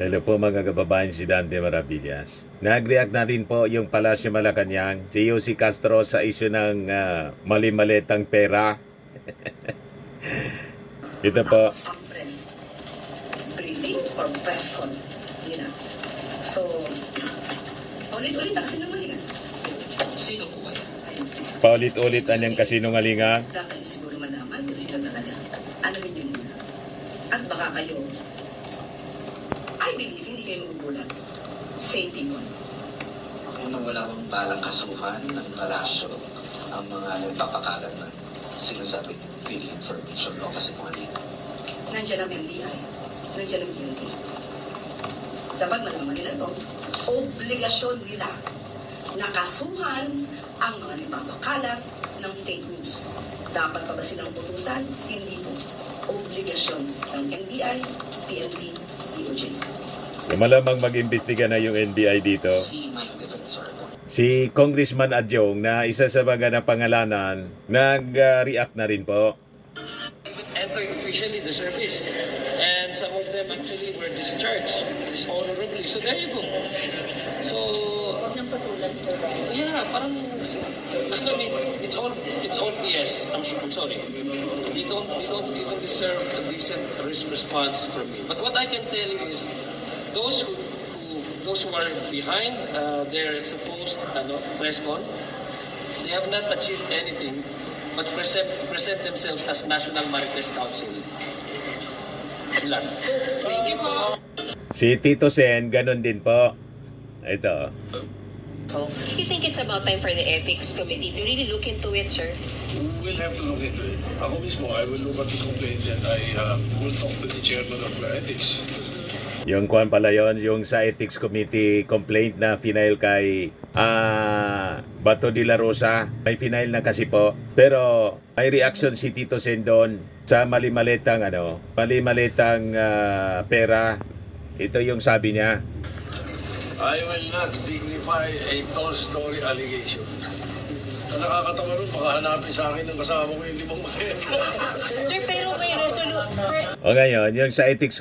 Hello po mga kababayan, si Dante Maravillas. Nag-react na rin po yung Palasyo Malacanang, si Yossi Castro sa isyu ng mali-malitang pera. Ito po. Ang press briefing or press con. Yun na. So, ulit-ulit na kasi naman yan. Sino po kayo? Paulit-ulit anyang kasinungalingan. Dapat siguro malaman kung sino talaga. Alamin niyo muna. At baka kayo, I believe hindi kayo magugulat. Same thing on. Kung wala bang balang kasuhan ng palasyo ang mga nagpapakalat ng sinasabing fake information o kasi kung ano. Nandiyan ang NBI. Nandiyan ang PNP. Dapat malaman nila to. Obligasyon nila na kasuhan ang mga nagpapakalat ng fake news. Dapat pa ba silang utusan? Hindi po. Obligasyon ng NBI, PNP, DOJ. Malamang mag-imbestiga na yung NBI dito. Si Mike Defensor. Si Congressman Adjong na isa sa mga napangalanan, nag-react na rin po. Entered officially the service, and some of them actually were discharged dishonorably. So there you go. So Huwag nang patulan, sir. yeah, parang I mean, it's all BS. I'm sorry. They don't even deserve a decent response from me. But what I can tell you is those who are behind their supposed press con, they have not achieved anything but present themselves as National Marites Council. Lang. Thank you po. Si Tito Sen, ganun din po. Ito. So, you think it's about time for the ethics committee to really look into it, sir? We'll have to look into it. Ako mismo, I will look at the complaint and I will talk to the chairman of ethics. Yung kuwan pala yon, yung sa Ethics Committee complaint na final kay Bato de la Rosa. May final na kasi po. Pero may reaction si Tito Sen doon sa mali-malitang pera. Ito yung sabi niya. I will not dignify a tall story allegation. Ang nakakatawa rin, baka hanapin sa akin ng kasama ko yung 5 maleta. Sir, pero may O ngayon, yung sa ethics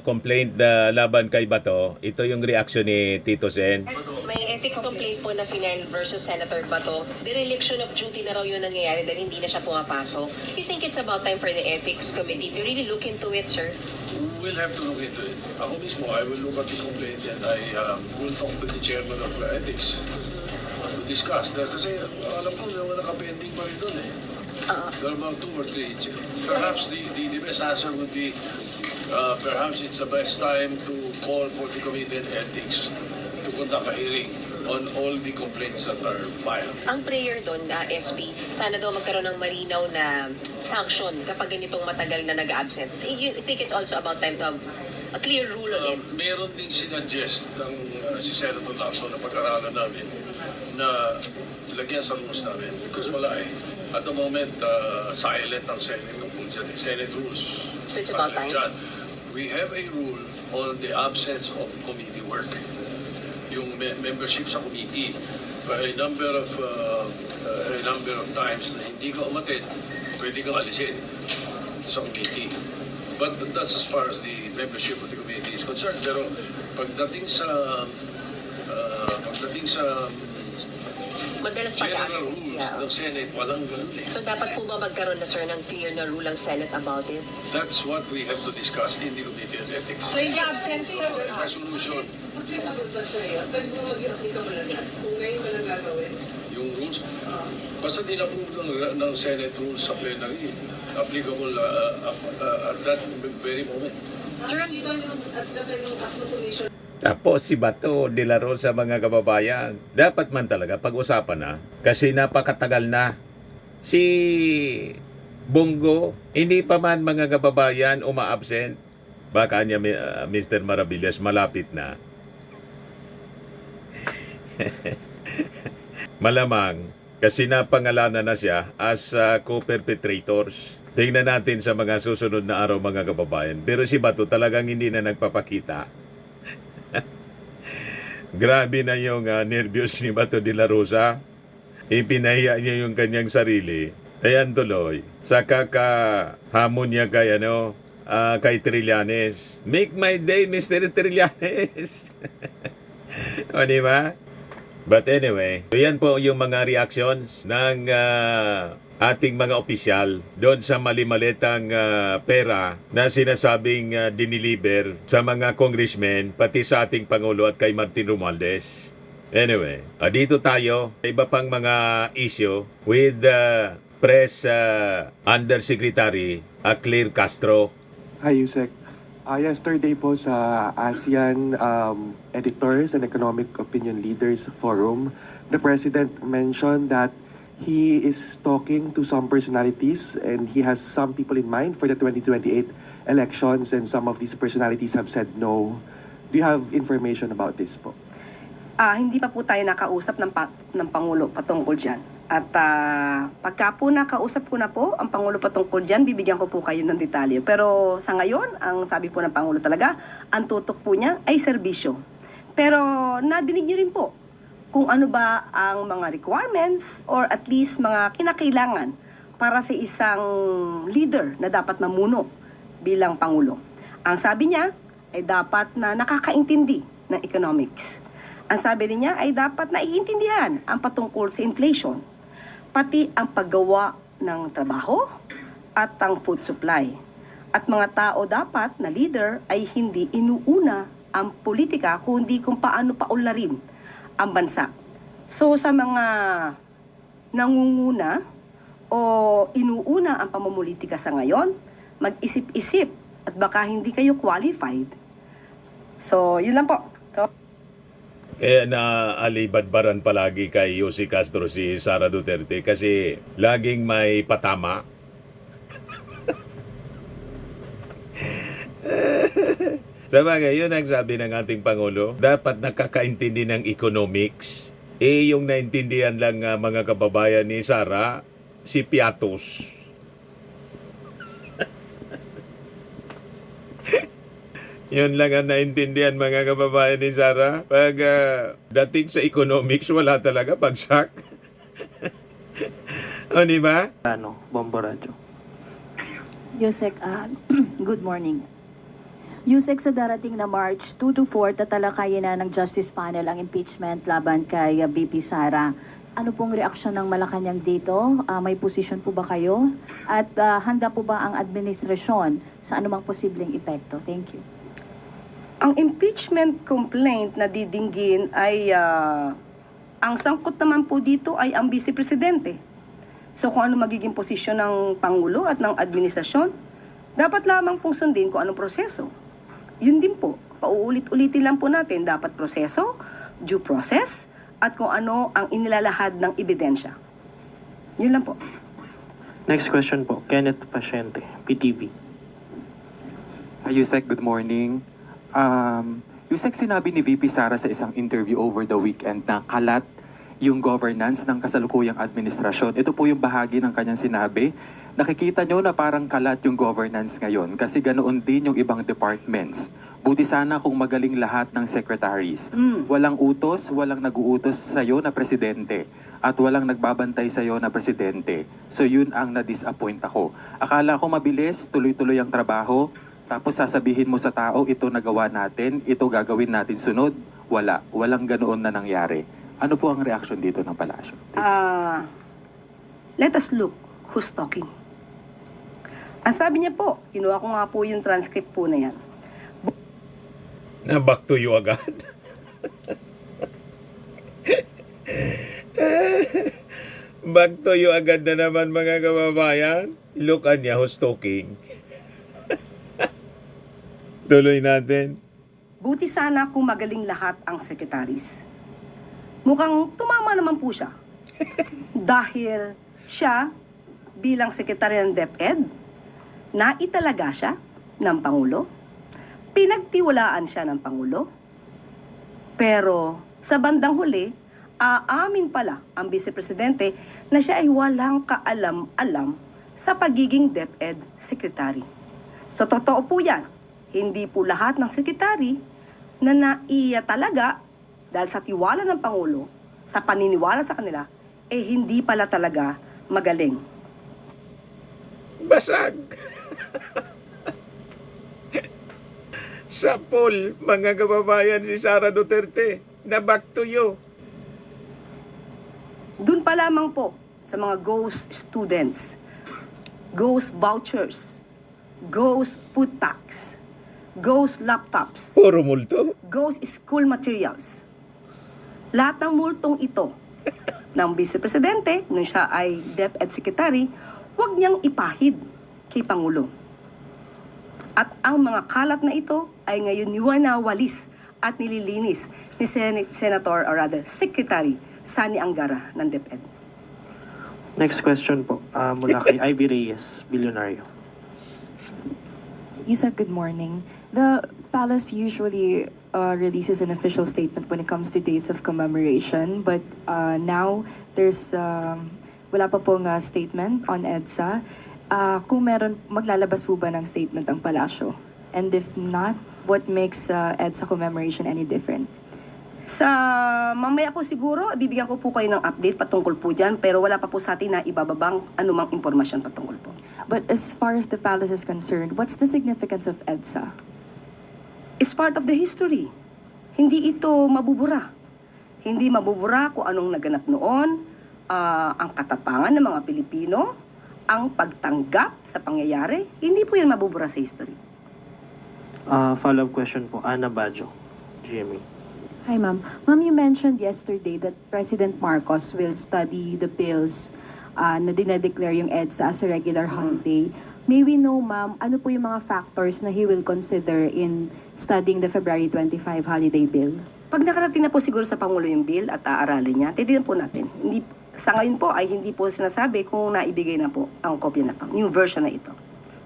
complaint na laban kay Bato, ito yung reaction ni Tito Sen. may ethics complaint po na final versus Senator Bato. Dereliction of duty na raw yun nangyayari dahil hindi na siya pumapasok. You think it's about time for the ethics committee to really look into it, sir? We'll have to look into it. Ako mismo, I will look at the complaint and I will talk to the chairman of ethics to discuss. Kasi alam ko, may mga nakapending pa rin doon eh. There are about 2 or 3. Perhaps the best answer would be perhaps it's the best time to call for the committee on ethics to conduct a hearing on all the complaints that are filed. Ang prayer doon na SP, sana daw magkaroon ng malinaw na sanction kapag ganitong matagal na nag-absent. You think it's also about time to have a clear rule on it? Meron ding sinuggest ng si Senator Lacson na pag-aralan namin na lagyan sa rules namin because wala eh. At the moment, silent ang Senate tungkol dyan. Senate rules. So it's about time? Dyan. We have a rule on the absence of committee work. Yung membership sa committee. A number of times na hindi ka umatid, pwede kang alisin sa committee. But that's as far as the membership of the committee is concerned. Pero pagdating sa Madalas general pag-absent. rules ng Senate, walang ganun eh. So dapat po ba magkaroon na, sir, ng clear na rule ang Senate about it? That's what we have to discuss in the Committee on Ethics. So in the absence, sir, Resolution, yung rules, basta din-approve ng Senate rules sa plenary, applicable at that very moment. Tapos si Bato de la Rosa, mga kababayan, dapat man talaga pag-usapan na kasi napakatagal na. Si Bongo, hindi pa man, mga kababayan, uma-absent. Baka niya, Mr. Maravillas, malapit na. Malamang, kasi napangalanan na siya as co-perpetrators. Tingnan natin sa mga susunod na araw, mga kababayan. Pero si Bato talagang hindi na nagpapakita. Grabe na yung nervyos ni Bato de la Rosa. Ipinahiya niya yung kanyang sarili. Ayan tuloy. Sa kakahamon niya kay kay Trillanes. Make my day, Mr. Trillanes. O, di ba? But anyway, so yan po yung mga reactions ng ating mga opisyal doon sa mali-malitang pera na sinasabing diniliber sa mga congressmen, pati sa ating Pangulo at kay Martin Romualdez. Anyway, dito tayo sa iba pang mga issue with Press Undersecretary Claire Castro. Hi, Yusek. Yesterday po sa ASEAN Editors and Economic Opinion Leaders Forum, the President mentioned that he is talking to some personalities and he has some people in mind for the 2028 elections, and some of these personalities have said no. Do you have information about this po? Hindi pa po tayo nakausap ng Pangulo patungkol dyan. At pagka po nakausap ko na po ang Pangulo patungkol dyan, bibigyan ko po kayo ng detalye. Pero sa ngayon, ang sabi po ng Pangulo talaga, ang tutok po niya ay serbisyo. Pero nadinig niyo rin po kung ano ba ang mga requirements or at least mga kinakailangan para sa isang leader na dapat mamuno bilang Pangulo. Ang sabi niya ay dapat na nakakaintindi ng economics. Ang sabi rin niya ay dapat naiintindihan ang patungkol sa inflation, pati ang paggawa ng trabaho at ang food supply. At mga tao dapat na leader ay hindi inuuna ang politika kundi kung paano paunlarin ang bansa. So sa mga nangunguna o inuuna ang pamumulitika sa ngayon, mag-isip-isip at baka hindi kayo qualified. So yun lang po. So, Naalibadbaran palagi kay Yussi Castro si Sara Duterte kasi laging may patama. Sabagay, yun ang sabi ng ating Pangulo. Dapat nakakaintindi ng economics. Yung naintindihan lang mga kababayan ni Sara, si Piatos. Yun lang ang naintindihan mga kababayan ni Sara. Pag dating sa economics, wala talaga, bagsak. O, di ba? Bombo Radyo. Yusek, good morning. Yusek, sa darating na March 2 to 4, tatalakayin na ng Justice Panel ang impeachment laban kay BP Sara. Ano pong reaksyon ng Malacanang dito? May posisyon po ba kayo? At handa po ba ang administrasyon sa anumang posibleng epekto? Thank you. ang impeachment complaint na didinggin ay ang sangkot naman po dito ay ang Vice Presidente. So kung ano magiging posisyon ng Pangulo at ng administrasyon, dapat lamang pong sundin kung anong proseso. Yun din po, pauulit-ulitin lang po natin, dapat proseso, due process, at kung ano ang inilalahad ng ebidensya. Yun lang po. Next question po, Kenneth Pasyente, PTV. Yusek, good morning. Yusek, sinabi ni VP Sara sa isang interview over the weekend na kalat yung governance ng kasalukuyang administrasyon. Ito po yung bahagi ng kanyang sinabi. Nakikita nyo na parang kalat yung governance ngayon kasi ganoon din yung ibang departments. Buti sana kung magaling lahat ng secretaries. Walang utos, walang nag-uutos sa'yo na presidente at walang nagbabantay sa'yo na presidente. So yun ang na-disappoint ako. Akala ko mabilis, tuloy-tuloy ang trabaho, tapos sasabihin mo sa tao, ito nagawa natin, ito gagawin natin sunod. Walang ganoon na nangyari. Ano po ang reaction dito ng palasyo? Let us look who's talking. Ang sabi niya po, kinuha ko nga po yung transcript po na yan. Na back to you agad. Back to you agad na naman mga kababayan. Look at niya who's talking. Tuloy natin. Buti sana kung magaling lahat ang secretaries. Mukhang tumama naman po siya. Dahil siya, bilang sekretary ng DepEd, naitalaga siya ng Pangulo. Pinagtiwalaan siya ng Pangulo. Pero sa bandang huli, aamin pala ang Vice Presidente na siya ay walang kaalam-alam sa pagiging DepEd Secretary. So totoo po yan. Hindi po lahat ng sekretary na naiya talaga dahil sa tiwala ng Pangulo, sa paniniwala sa kanila, hindi pala talaga magaling. Basag. Sa poll, mga kababayan, si Sara Duterte na back to you. Doon pa lamang po sa mga ghost students, ghost vouchers, ghost food packs, ghost laptops, Puro multo. ghost school materials. Lahat ng multong ito ng Vice Presidente, nung siya ay DepEd Secretary, huwag niyang ipahid kay Pangulo. At ang mga kalat na ito ay ngayon niwanawalis at nililinis ni Senator or rather Secretary Sani Angara ng DepEd. Next question po, mula kay Ivy Reyes, Bilyonaryo. Yusek, good morning. The palace usually releases an official statement when it comes to days of commemoration, but now there's wala pa pong statement on EDSA. Kung meron, maglalabas po ba ng statement ang palasyo? And if not, what makes EDSA commemoration any different? Sa mamaya po siguro, bibigyan ko po kayo ng update patungkol po dyan, pero wala pa po sa atin na ibababang anumang impormasyon patungkol po. But as far as the palace is concerned, what's the significance of EDSA? It's part of the history. Hindi ito mabubura. Hindi mabubura kung anong naganap noon, ang katapangan ng mga Pilipino, ang pagtanggap sa pangyayari. Hindi po yan mabubura sa history. Follow-up question po, Ana Bajo, GMA. Hi, ma'am. Ma'am, you mentioned yesterday that President Marcos will study the bills na dinedeclare yung EDSA as a regular holiday. May we know, ma'am, ano po yung mga factors na he will consider in studying the February 25 holiday bill? Pag nakarating na po siguro sa Pangulo yung bill at aaralin niya, titignan po natin. Sa ngayon po ay hindi po sinasabi kung naibigay na po ang kopya na to, new version na ito.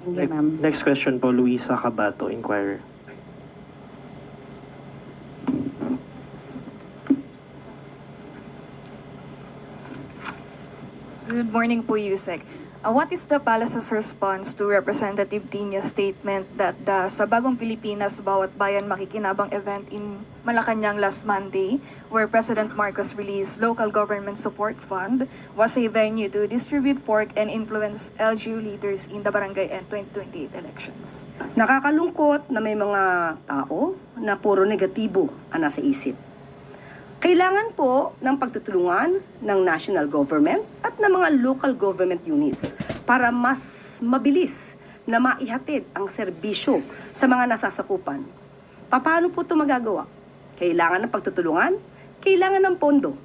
Thank you, ma'am. Next question po, Luisa Cabato, Inquirer. Good morning po, Yusek. What is the Palace's response to Representative Tino's statement that sa Bagong Pilipinas, Bawat Bayan Makikinabang event in Malacanang last Monday, where President Marcos released Local Government Support Fund, was a venue to distribute pork and influence LGU leaders in the barangay and 2028 elections? Nakakalungkot na may mga tao na puro negatibo ang nasa isip. Kailangan po ng pagtutulungan ng national government at ng mga local government units para mas mabilis na maihatid ang serbisyo sa mga nasasakupan. Paano po ito magagawa? Kailangan ng pagtutulungan, kailangan ng pondo.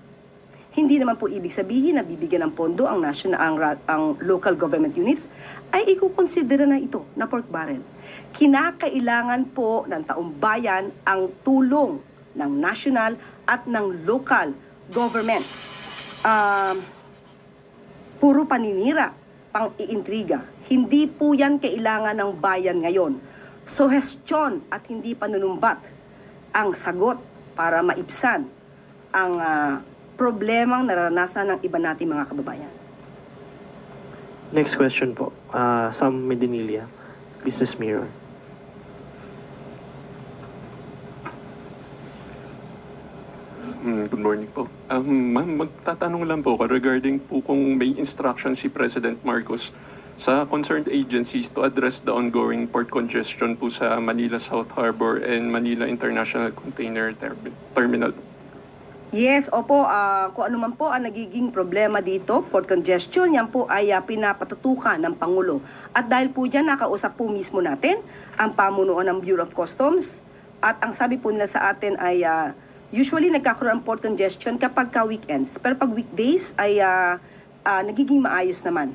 Hindi naman po ibig sabihin na bibigyan ng pondo ang local government units ay ikukonsidera na ito na pork barrel. Kinakailangan po ng taong bayan ang tulong ng national at ng local governments. Puro paninira, pang-iintriga. Hindi po yan kailangan ng bayan ngayon. Suhestyon at hindi panunumbat ang sagot para maibsan ang problemang naranasan ng iba nating mga kababayan. Next question po, Sam Medinilla, Business Mirror. Good morning po. Ma'am, magtatanong lang po ako regarding po kung may instruction si President Marcos sa concerned agencies to address the ongoing port congestion po sa Manila South Harbor and Manila International Container Terminal. Yes, opo, kung ano man po ang nagiging problema dito, port congestion, yan po ay pinapatutukan ng Pangulo. At dahil po dyan, nakausap po mismo natin ang pamunuan ng Bureau of Customs. At ang sabi po nila sa atin ay usually nagkakaroon ang port congestion kapag weekends. Pero pag weekdays ay nagiging maayos naman.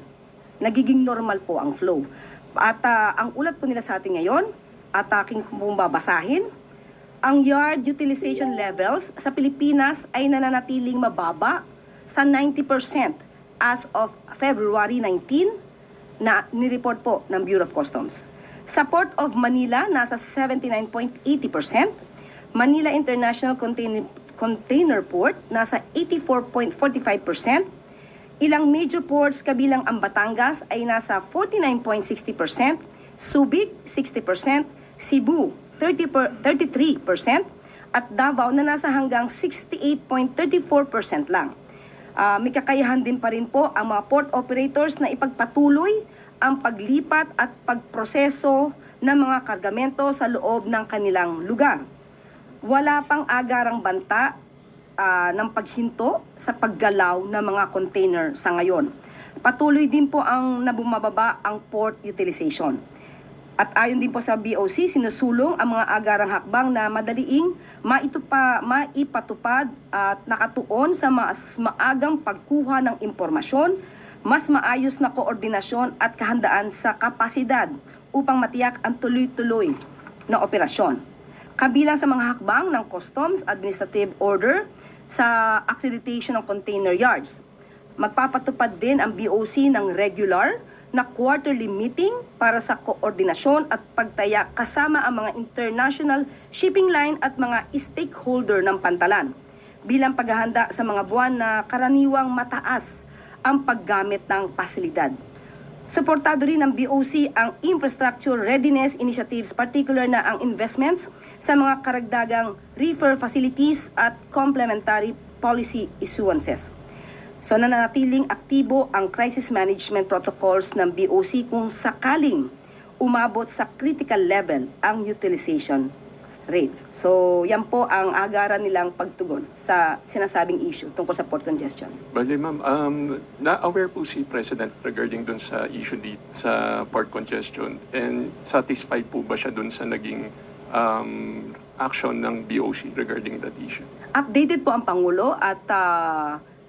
Nagiging normal po ang flow. At ang ulat po nila sa atin ngayon, at aking pong babasahin, ang yard utilization levels sa Pilipinas ay nananatiling mababa sa 90% as of February 19 na nireport po ng Bureau of Customs. Sa Port of Manila, nasa 79.80%. Manila International Container Port, nasa 84.45%. Ilang major ports kabilang ang Batangas ay nasa 49.60%, Subic 60%, Cebu 33%, at Davao na nasa hanggang 68.34% lang. May kakayahan din pa rin po ang mga port operators na ipagpatuloy ang paglipat at pagproseso ng mga kargamento sa loob ng kanilang lugar. Wala pang agarang banta ng paghinto sa paggalaw ng mga container sa ngayon. Patuloy din po ang nabumababa ang port utilization. At ayon din po sa BOC, sinusulong ang mga agarang hakbang na madaliing maipatupad at nakatuon sa mas maagang pagkuha ng impormasyon, mas maayos na koordinasyon at kahandaan sa kapasidad upang matiyak ang tuloy-tuloy na operasyon. Kabilang sa mga hakbang ng Customs Administrative Order sa accreditation ng container yards. Magpapatupad din ang BOC ng regular na quarterly meeting para sa koordinasyon at pagtaya kasama ang mga international shipping line at mga stakeholder ng pantalan bilang paghahanda sa mga buwan na karaniwang mataas ang paggamit ng pasilidad. Suportado rin ng BOC ang infrastructure readiness initiatives, particular na ang investments sa mga karagdagang reefer facilities at complementary policy issuances. So nananatiling aktibo ang crisis management protocols ng BOC kung sakaling umabot sa critical level ang utilization rate. So yan po ang agaran nilang pagtugon sa sinasabing issue tungkol sa port congestion. Bali ma'am, na-aware po si President regarding dun sa issue dito sa port congestion, and satisfied po ba siya dun sa naging action ng BOC regarding that issue? Updated po ang Pangulo at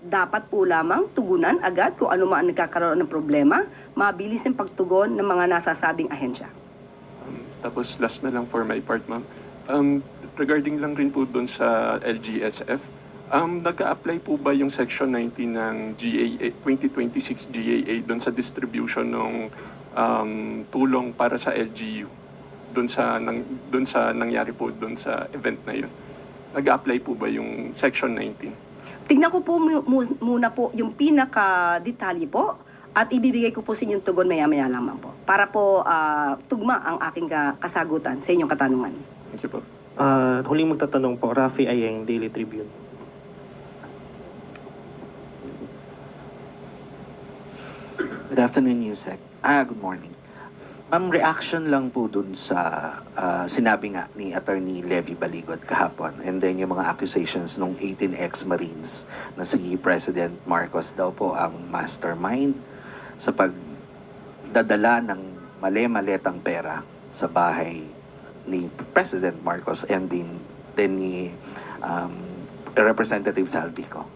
dapat po lamang tugunan agad kung ano man ang nagkakaroon ng problema, mabilis ng pagtugon ng mga nasasabing ahensya. Tapos last na lang for my part, ma'am. Regarding lang rin po doon sa LGSF, nag-a-apply po ba yung Section 19 ng GAA, 2026 GAA doon sa distribution ng tulong para sa LGU? Doon sa nangyari po doon sa event na yun. Nag-a-apply po ba yung Section 19? Tignan ko po muna po yung pinaka-detalye po at ibibigay ko po sa inyong tugon maya-maya lamang po para po tugma ang aking kasagutan sa inyong katanungan. Thank you po. Huling magtatanong po, Rafi Ayeng, Daily Tribune. Good afternoon, Yusek. Good morning. Ma'am, reaction lang po dun sa sinabi nga ni Attorney Levy Baligot kahapon, and then yung mga accusations ng 18 ex-Marines na si President Marcos daw po ang mastermind sa pagdadala ng mali-maletang pera sa bahay ni President Marcos and din ni Representative Saldico.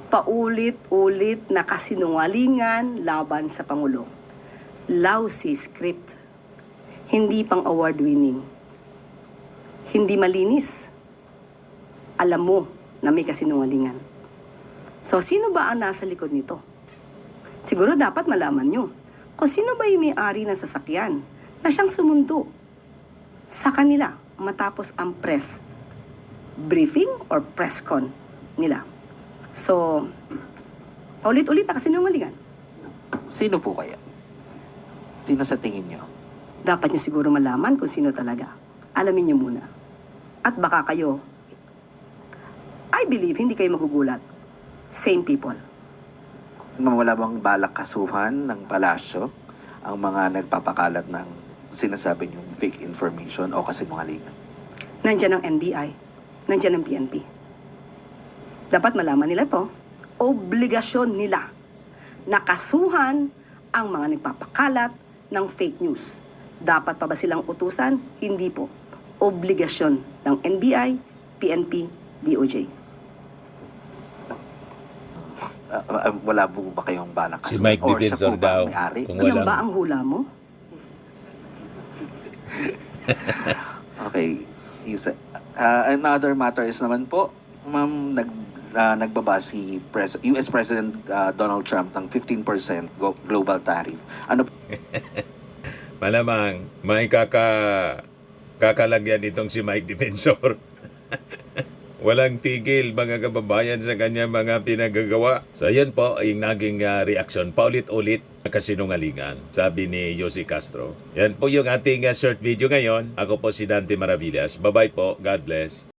Paulit-ulit na kasinungalingan laban sa Pangulo. Lousy script, hindi pang award-winning, hindi malinis. Alam mo na may kasinungalingan. So, sino ba ang nasa likod nito? Siguro dapat malaman nyo kung sino ba yung may-ari ng sasakyan na siyang sumundo sa kanila matapos ang press briefing or press con nila. So, paulit-ulit na kasinungalingan. Sino po kaya? Sino sa tingin nyo? Dapat nyo siguro malaman kung sino talaga. Alamin nyo muna. At baka kayo, I believe, hindi kayo magugulat. Same people. Wala bang balak kasuhan ng palasyo ang mga nagpapakalat ng sinasabi niyong fake information o kasinungalingan? Nandiyan ang NBI. Nandiyan ang PNP. Dapat malaman nila to. Obligasyon nila na kasuhan ang mga nagpapakalat ng fake news. Dapat pa ba silang utusan? Hindi po. Obligasyon ng NBI, PNP, DOJ. Wala po ba kayong balak Si kasuhan? Mike Or siya Defensor po ba daw. ang may-ari? Kung Yan walang- ba ang hula mo? Okay. Another matter is naman po, ma'am, nagbaba si US President Donald Trump ng 15% global tariff. Ano Malamang may kakalagyan itong si Mike Defensor. Walang tigil mga kababayan sa kanyang mga pinagagawa. So yan po ay naging reaksyon paulit-ulit na kasinungalingan, sabi ni Jose Castro. Yan po yung ating short video ngayon. Ako po si Dante Maravillas. Bye-bye po. God bless.